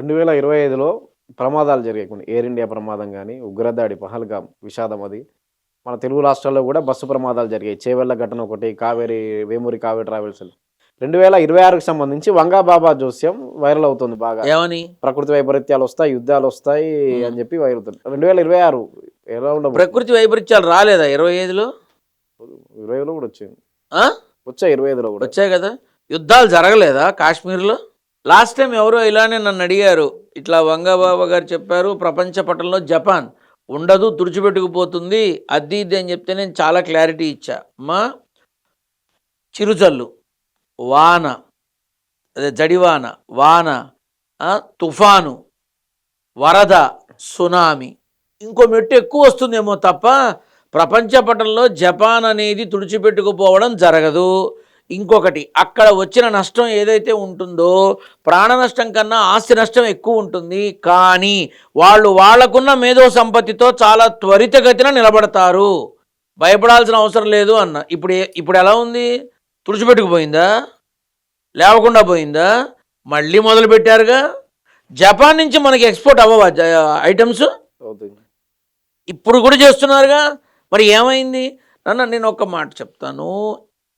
2025లో ప్రమాదాలు జరిగాయి కొన్ని. ఎయిర్ ఇండియా ప్రమాదం గాని, ఉగ్రదాడి పహల్గామ్ విషాదం అది. మన తెలుగు రాష్ట్రాల్లో గూడా బస్సు ప్రమాదాలు జరిగాయి. చేవెళ్ల ఘటన ఒకటి, వేమూరి కావేరి ట్రావెల్స్. 2026కి సంబంధించి వంగా బాబా జోస్యం వైరల్ అవుతుంది బాగా. ఏమని? ప్రకృతి వైపరీత్యాలొస్తాయి, యుద్ధాలొస్తాయి అని జెప్పి వైరల్ అవుతుంది. 2026 ఎలా ఉండబోతుంది? ప్రకృతి వైపరీత్యాలు రాలేదా 25లో? 20లో గూడా వచ్చింది. ఆ? వచ్చాయి 25లో గూడా. వచ్చాయి కదా. యుద్ధాలు జరగలేదా కాశ్మీర్లో? లాస్ట్ టైం ఎవరో ఇలానే నన్ను అడిగారు, ఇట్లా వంగబాబా గారు చెప్పారు ప్రపంచ పటంలో జపాన్ ఉండదు, తుడిచిపెట్టుకుపోతుంది, అది ఇది అని చెప్తే నేను చాలా క్లారిటీ ఇచ్చా. అమ్మా, చిరుజల్లు, వాన, అదే జడివాన, వాన, తుఫాను, వరద, సునామీ, ఇంకో మెట్టు ఎక్కువ వస్తుందేమో తప్ప ప్రపంచ పటంలో జపాన్ అనేది తుడిచిపెట్టుకుపోవడం జరగదు. ఇంకొకటి, అక్కడ వచ్చిన నష్టం ఏదైతే ఉంటుందో ప్రాణ నష్టం కన్నా ఆస్తి నష్టం ఎక్కువ ఉంటుంది. కానీ వాళ్ళకున్న మేధో సంపత్తితో చాలా త్వరితగతిన నిలబడతారు, భయపడాల్సిన అవసరం లేదు అన్న. ఇప్పుడు ఎలా ఉంది? తుడిచిపెట్టుకుపోయిందా? లేవకుండా పోయిందా? మళ్ళీ మొదలు పెట్టారుగా. జపాన్ నుంచి మనకి ఎక్స్పోర్ట్ అవ్వవా ఐటమ్స్? ఇప్పుడు కూడా చేస్తున్నారుగా. మరి ఏమైంది? నేను ఒక మాట చెప్తాను.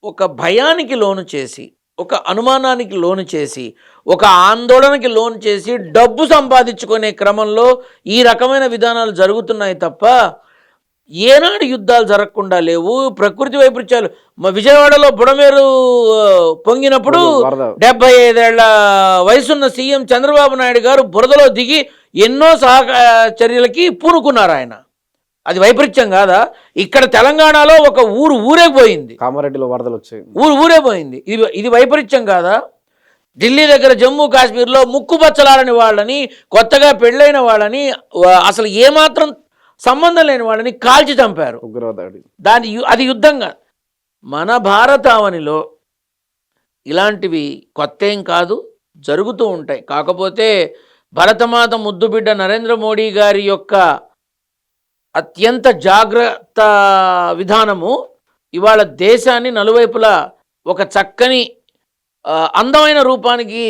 ఒక భయానికి లోను చేసి, ఒక అనుమానానికి లోను చేసి, ఒక ఆందోళనకి లోను చేసి డబ్బు సంపాదించుకునే క్రమంలో ఈ రకమైన విధానాలు జరుగుతున్నాయి తప్ప ఏనాడు యుద్ధాలు జరగకుండా లేవు. ప్రకృతి వైపరీత్యాలు విజయవాడలో బుడమేరు పొంగినప్పుడు 75 ఏళ్ల వయసున్న సీఎం చంద్రబాబు నాయుడు గారు బురదలో దిగి ఎన్నో చర్యలకి పూనుకున్నారు ఆయన. అది వైపరీత్యం కాదా? ఇక్కడ తెలంగాణలో ఒక ఊరే పోయింది, కామారెడ్డిలో వరదలు వచ్చాయి, ఊరే పోయింది. ఇది వైపరీత్యం కాదా? ఢిల్లీ దగ్గర జమ్మూ కాశ్మీర్లో ముక్కుపచ్చలారని వాళ్ళని, కొత్తగా పెళ్ళైన వాళ్ళని, అసలు ఏమాత్రం సంబంధం లేని వాళ్ళని కాల్చి చంపారు. అది యుద్ధంగా. మన భారతావనిలో ఇలాంటివి కొత్త ఏం కాదు, జరుగుతూ ఉంటాయి. కాకపోతే భరతమాత ముద్దుబిడ్డ నరేంద్ర మోడీ గారి యొక్క అత్యంత జాగ్రత్త విధానము ఇవాళ దేశాన్ని నలువైపులా ఒక చక్కని అందమైన రూపానికి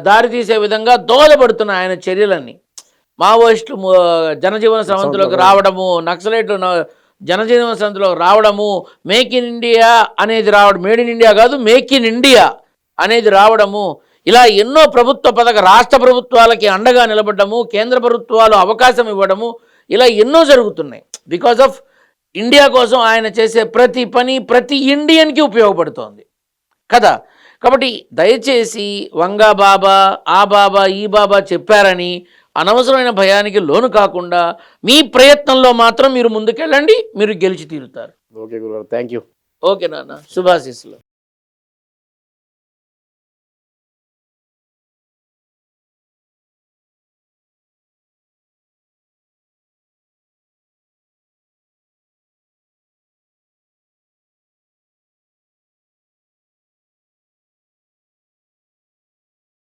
దారితీసే విధంగా దోహదపడుతున్న ఆయన చర్యలన్నీ. మావోయిస్టులు జనజీవన స్రవంతిలోకి రావడము, నక్సలైట్లు జనజీవన స్రవంతిలోకి రావడము, మేక్ ఇన్ ఇండియా అనేది రావడం, మేడ్ ఇన్ ఇండియా కాదు మేక్ ఇన్ ఇండియా అనేది రావడము, ఇలా ఎన్నో రాష్ట్ర ప్రభుత్వాలకి అండగా నిలబడము, కేంద్ర ప్రభుత్వాలు అవకాశం ఇవ్వడము, ఇలా ఎన్నో జరుగుతున్నాయి. బికాజ్ ఆఫ్ ఇండియా కోసం ఆయన చేసే ప్రతి పని ప్రతి ఇండియన్కి ఉపయోగపడుతోంది కదా. కాబట్టి దయచేసి వంగా బాబా, ఆ బాబా, ఈ బాబా చెప్పారని అనవసరమైన భయానికి లోను కాకుండా మీ ప్రయత్నంలో మాత్రం మీరు ముందుకెళ్ళండి, మీరు గెలిచి తీరుతారు. ఓకే గురుగారు, థ్యాంక్ యూ. ఓకే నాన్న, శుభాశీస్సులు.